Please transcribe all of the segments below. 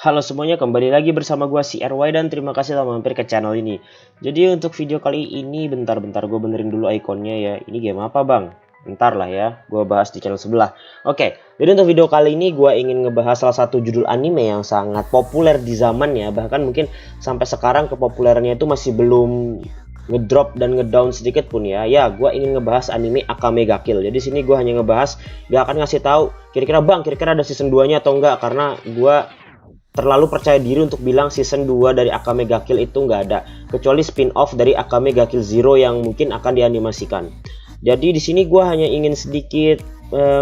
Halo semuanya, kembali lagi bersama gua si RY dan terima kasih telah mampir ke channel ini. Jadi untuk video kali ini bentar-bentar gue benerin dulu ikonnya ya. Ini game apa bang? Bentar lah ya, gue bahas di channel sebelah. Oke, jadi untuk video kali ini gue ingin ngebahas salah satu judul anime yang sangat populer di zamannya. Bahkan mungkin sampai sekarang kepopulerannya itu masih belum ngedrop dan ngedown sedikit pun ya. Ya, gue ingin ngebahas anime Akame ga Kill. Jadi sini gue hanya ngebahas, gak akan ngasih tahu kira-kira bang, kira-kira ada season 2-nya atau enggak, karena gue terlalu percaya diri untuk bilang season 2 dari Akame ga Kill itu nggak ada, kecuali spin-off dari Akame ga Kill Zero yang mungkin akan dianimasikan. Jadi di sini gue hanya ingin sedikit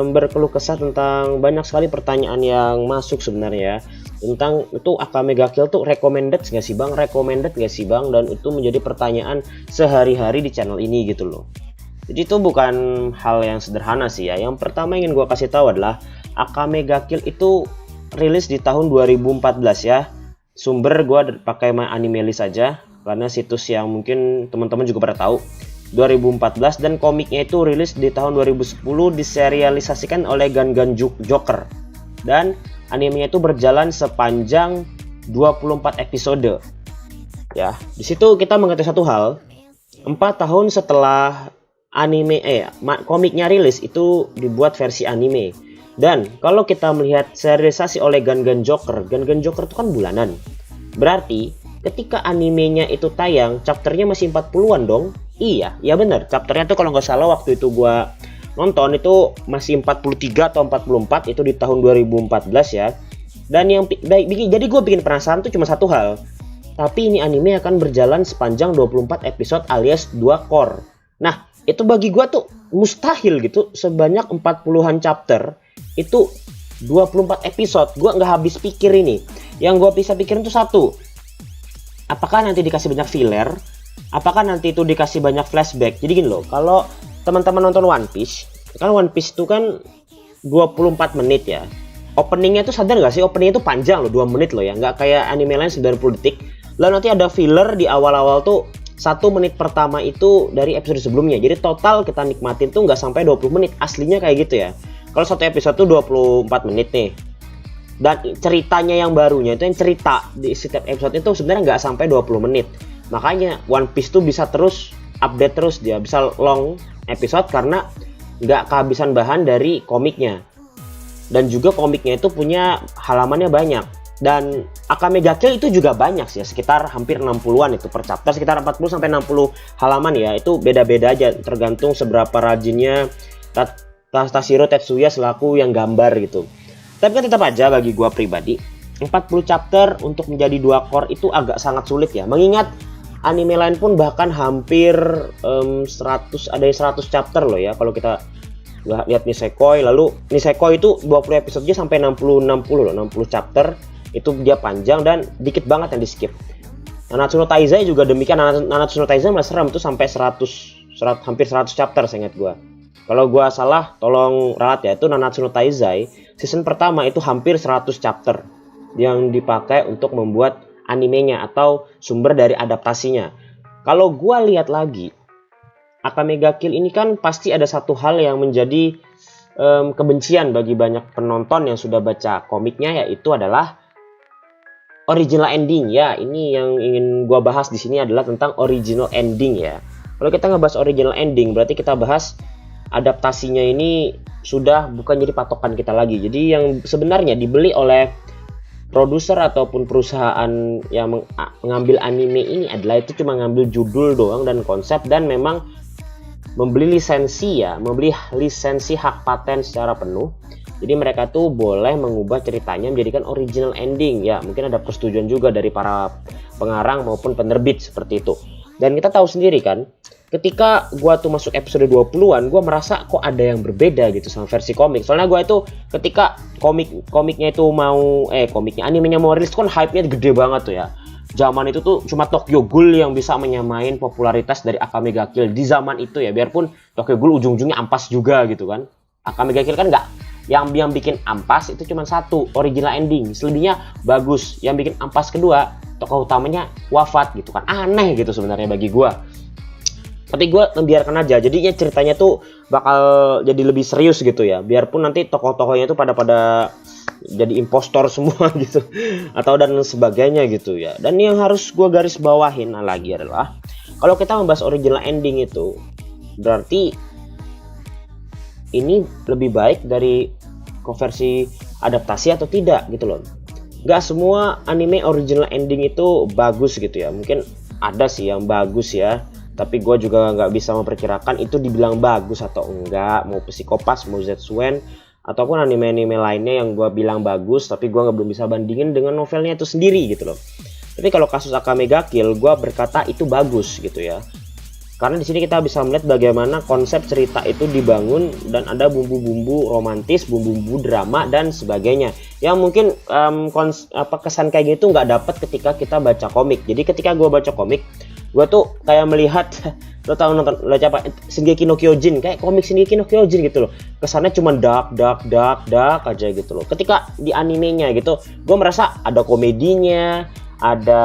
berkeluh kesah tentang banyak sekali pertanyaan yang masuk sebenarnya tentang itu Akame ga Kill tuh recommended nggak sih bang, dan itu menjadi pertanyaan sehari-hari di channel ini gitu loh. Jadi itu bukan hal yang sederhana sih ya. Yang pertama ingin gue kasih tahu adalah Akame ga Kill itu rilis di tahun 2014 ya. Sumber gue pakai MyAnimeList saja karena situs yang mungkin teman-teman juga pada tahu. 2014 dan komiknya itu rilis di tahun 2010, diserialisasikan oleh Gun Joker. Dan animenya itu berjalan sepanjang 24 episode. Ya, di situ kita mengerti satu hal. 4 tahun setelah komiknya rilis itu dibuat versi anime. Dan kalau kita melihat serialisasi oleh Gun Joker itu kan bulanan. Berarti ketika animenya itu tayang, chapternya masih 40-an dong. Iya, ya benar. Chapternya tuh kalau nggak salah waktu itu gua nonton itu masih 43 atau 44, itu di tahun 2014 ya. Dan yang jadi gue bikin penasaran tuh cuma satu hal. Tapi ini anime akan berjalan sepanjang 24 episode alias 2 core. Nah, itu bagi gua tuh mustahil gitu, sebanyak 40-an chapter itu 24 episode. Gua nggak habis pikir ini. Yang gua bisa pikirin tuh satu, apakah nanti dikasih banyak filler, apakah nanti itu dikasih banyak flashback. Jadi gini loh, kalau teman-teman nonton One Piece itu kan 24 menit ya. Openingnya tuh sadar nggak sih, openingnya tuh panjang loh, 2 menit loh ya, nggak kayak anime lain 90 detik. Lalu nanti ada filler di awal-awal tuh 1 menit pertama itu dari episode sebelumnya. Jadi total kita nikmatin tuh nggak sampai 20 menit. Aslinya kayak gitu ya. Kalau satu episode tuh 24 menit nih. Dan ceritanya yang barunya itu yang cerita di setiap episode itu sebenarnya nggak sampai 20 menit. Makanya One Piece tuh bisa terus update terus, dia bisa long episode karena nggak kehabisan bahan dari komiknya. Dan juga komiknya itu punya halamannya banyak. Dan Akame ga Kill itu juga banyak sih ya, sekitar hampir 60-an itu per chapter, sekitar 40 sampai 60 halaman ya. Itu beda-beda aja tergantung seberapa rajinnya Tashiro Tetsuya selaku yang gambar gitu. Tapi kan tetap aja bagi gua pribadi 40 chapter untuk menjadi 2 core itu agak sangat sulit ya. Mengingat anime lain pun bahkan hampir 100 chapter loh ya. Kalau kita lihat Nisekoi, lalu Nisekoi itu 20 episodenya sampai 60 loh, 60 chapter. Itu dia panjang dan dikit banget yang di skip. Nanatsu no Taizai juga demikian. Nanatsu no Taizai malah serem tuh sampai 100 hampir 100 chapter seingat gua. Kalau gua salah tolong ralat ya. Itu Nanatsu no Taizai season pertama itu hampir 100 chapter yang dipakai untuk membuat animenya atau sumber dari adaptasinya. Kalau gua lihat lagi Akame ga Kill ini kan pasti ada satu hal yang menjadi kebencian bagi banyak penonton yang sudah baca komiknya, yaitu adalah original ending ya. Ini yang ingin gua bahas di sini adalah tentang original ending ya. Kalau kita ngebahas original ending berarti kita bahas adaptasinya ini sudah bukan jadi patokan kita lagi. Jadi yang sebenarnya dibeli oleh produser ataupun perusahaan yang mengambil anime ini adalah itu cuma ngambil judul doang dan konsep, dan memang membeli lisensi ya, membeli lisensi hak paten secara penuh. Jadi mereka tuh boleh mengubah ceritanya menjadikan original ending ya. Mungkin ada persetujuan juga dari para pengarang maupun penerbit seperti itu. Dan kita tahu sendiri kan, ketika gua tuh masuk episode 20-an, gua merasa kok ada yang berbeda gitu sama versi komik. Soalnya gua itu ketika komiknya itu animenya mau rilis kan hype-nya gede banget tuh ya. Zaman itu tuh cuma Tokyo Ghoul yang bisa menyamain popularitas dari Akame ga Kill di zaman itu ya. Biarpun Tokyo Ghoul ujung-ujungnya ampas juga gitu kan. Akame ga Kill kan nggak. Yang bikin ampas itu cuma satu, original ending. Selebihnya bagus. Yang bikin ampas kedua, tokoh utamanya wafat gitu kan. Aneh gitu sebenarnya bagi gua. Tapi gue membiarkan aja, jadinya ceritanya tuh bakal jadi lebih serius gitu ya. Biarpun nanti tokoh-tokohnya itu pada jadi impostor semua gitu, atau dan sebagainya gitu ya. Dan yang harus gue garis bawahin lagi adalah kalau kita membahas original ending itu berarti ini lebih baik dari versi adaptasi atau tidak gitu loh. Gak semua anime original ending itu bagus gitu ya. Mungkin ada sih yang bagus ya, tapi gue juga nggak bisa memperkirakan itu dibilang bagus atau enggak. Mau Psycho-Pass, mau Zetsuwen, ataupun anime-anime lainnya yang gue bilang bagus, tapi gue belum bisa bandingin dengan novelnya itu sendiri gitu loh. Tapi kalau kasus Akame ga Kill, gue berkata itu bagus gitu ya. Karena di sini kita bisa melihat bagaimana konsep cerita itu dibangun dan ada bumbu-bumbu romantis, bumbu-bumbu drama dan sebagainya. Yang mungkin kesan kayak gitu nggak dapat ketika kita baca komik. Jadi ketika gue baca komik, gue tuh kayak melihat lo tau nonton lo siapa Shingeki no Kyojin, kayak komik Shingeki no Kyojin gitu loh. Kesannya cuma dark aja gitu loh. Ketika di animenya gitu, gue merasa ada komedinya, ada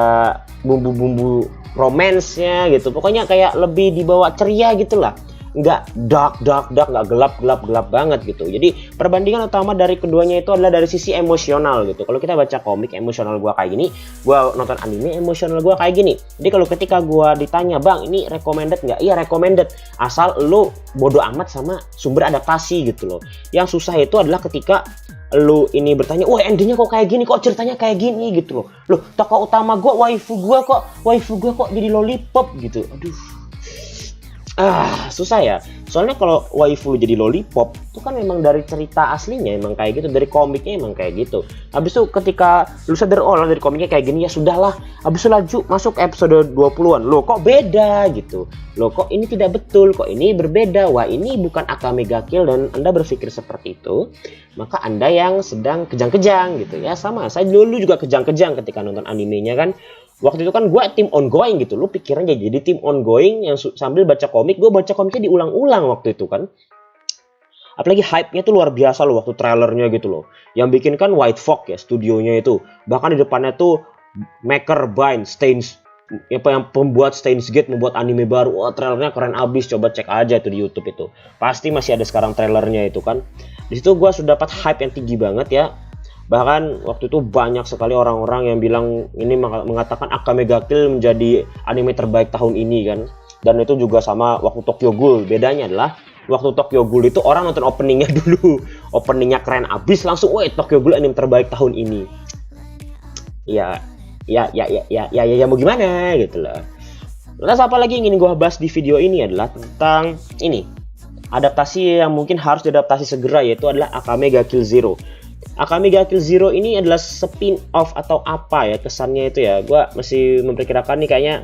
bumbu-bumbu romance-nya gitu. Pokoknya kayak lebih dibawa ceria gitu lah. Nggak dark, nggak gelap banget gitu. Jadi perbandingan utama dari keduanya itu adalah dari sisi emosional gitu. Kalau kita baca komik, emosional gua kayak gini. Gua nonton anime, emosional gua kayak gini. Jadi kalau ketika gua ditanya, "Bang, ini recommended nggak?" Iya, recommended. Asal lu bodo amat sama sumber adaptasi gitu loh. Yang susah itu adalah ketika lu ini bertanya, wah endingnya kok kayak gini, kok ceritanya kayak gini gitu loh. Loh, tokoh utama gue, waifu gue kok jadi lollipop gitu. Aduh. Susah ya. Soalnya kalau waifu jadi lollipop itu kan memang dari cerita aslinya emang kayak gitu, dari komiknya emang kayak gitu. Habis itu ketika lu sadar dari komiknya kayak gini, ya sudahlah. Habis itu lanjut masuk episode 20-an. Loh, kok beda gitu. Loh, kok ini tidak betul, kok ini berbeda. Wah, ini bukan Akame ga Kill dan Anda berpikir seperti itu, maka Anda yang sedang kejang-kejang gitu ya. Sama, saya dulu juga kejang-kejang ketika nonton animenya kan. Waktu itu kan gue tim ongoing gitu, lu pikirannya jadi tim ongoing yang sambil baca komik. Gue baca komiknya diulang-ulang waktu itu kan. Apalagi hype-nya tuh luar biasa loh waktu trailernya gitu loh. Yang bikin kan White Fox ya studionya itu. Bahkan di depannya tuh Maker by Steins, apa yang pembuat Steins Gate membuat anime baru. Wah, trailernya keren abis, coba cek aja tuh di YouTube itu. Pasti masih ada sekarang trailernya itu kan. Di situ gue sudah dapat hype yang tinggi banget ya. Bahkan waktu itu banyak sekali orang-orang yang bilang ini mengatakan Akame ga Kill menjadi anime terbaik tahun ini kan. Dan itu juga sama waktu Tokyo Ghoul. Bedanya adalah waktu Tokyo Ghoul itu orang nonton openingnya dulu. Openingnya keren abis langsung, wah Tokyo Ghoul anime terbaik tahun ini. Ya mau gimana gitu lah. Terus apa lagi yang ingin gue bahas di video ini adalah tentang ini. Adaptasi yang mungkin harus diadaptasi segera, yaitu adalah Akame ga Kill Zero. Akame ga Kill Zero ini adalah spin-off atau apa ya kesannya itu ya. Gua masih memperkirakan nih kayaknya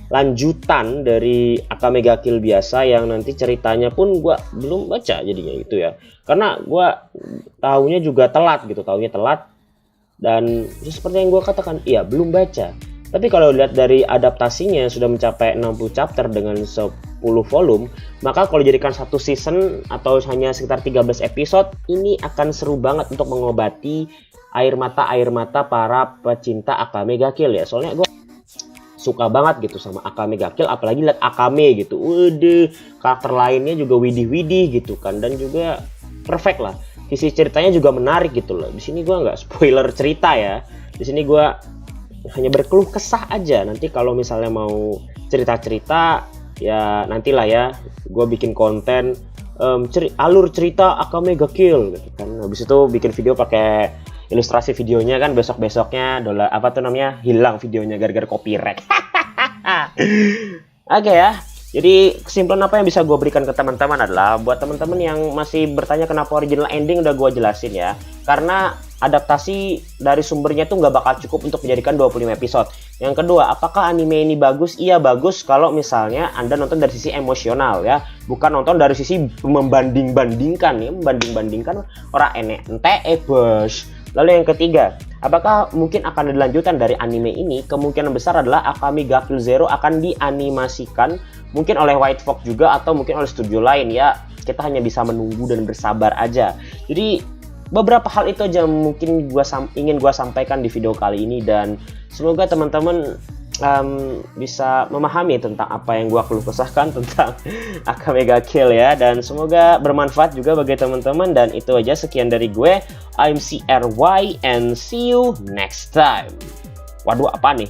lanjutan dari Akame ga Kill biasa yang nanti ceritanya pun gua belum baca jadinya gitu ya. Karena gua tahunya juga telat gitu, dan seperti yang gua katakan, iya belum baca. Tapi kalau lihat dari adaptasinya sudah mencapai 60 chapter dengan 10 volume, maka kalau dijadikan satu season atau hanya sekitar 13 episode, ini akan seru banget untuk mengobati air mata para pecinta Akame ga Kill ya. Soalnya gue suka banget gitu sama Akame ga Kill, apalagi lihat Akame gitu. Waduh, karakter lainnya juga widih-widih gitu kan, dan juga perfect lah. Sisi ceritanya juga menarik gitu loh. Di sini gue nggak spoiler cerita ya. Di sini gue hanya berkeluh kesah aja. Nanti kalau misalnya mau cerita-cerita ya nantilah ya, gue bikin konten alur cerita Akame ga Kill gitu kan. Habis itu bikin video pakai ilustrasi videonya kan, besok-besoknya hilang videonya gara-gara copyright. Oke ya. Jadi kesimpulan apa yang bisa gue berikan ke teman-teman adalah buat teman-teman yang masih bertanya kenapa original ending udah gue jelasin ya. Karena adaptasi dari sumbernya tuh nggak bakal cukup untuk menjadikan 25 episode. Yang kedua, apakah anime ini bagus? Iya bagus kalau misalnya Anda nonton dari sisi emosional ya, bukan nonton dari sisi membanding-bandingkan ya, membanding-bandingkan orang ente bos. Lalu yang ketiga, apakah mungkin akan ada lanjutan dari anime ini? Kemungkinan besar adalah Akame ga Kill Zero akan dianimasikan mungkin oleh White Fox juga atau mungkin oleh studio lain ya. Kita hanya bisa menunggu dan bersabar aja. Jadi beberapa hal itu aja mungkin ingin gue sampaikan di video kali ini, dan semoga teman-teman bisa memahami tentang apa yang gua keluh kesahkan tentang AK Mega Kill ya, dan semoga bermanfaat juga bagi teman-teman. Dan itu aja, sekian dari gue. I'm CRY and see you next time. Waduh, apa nih?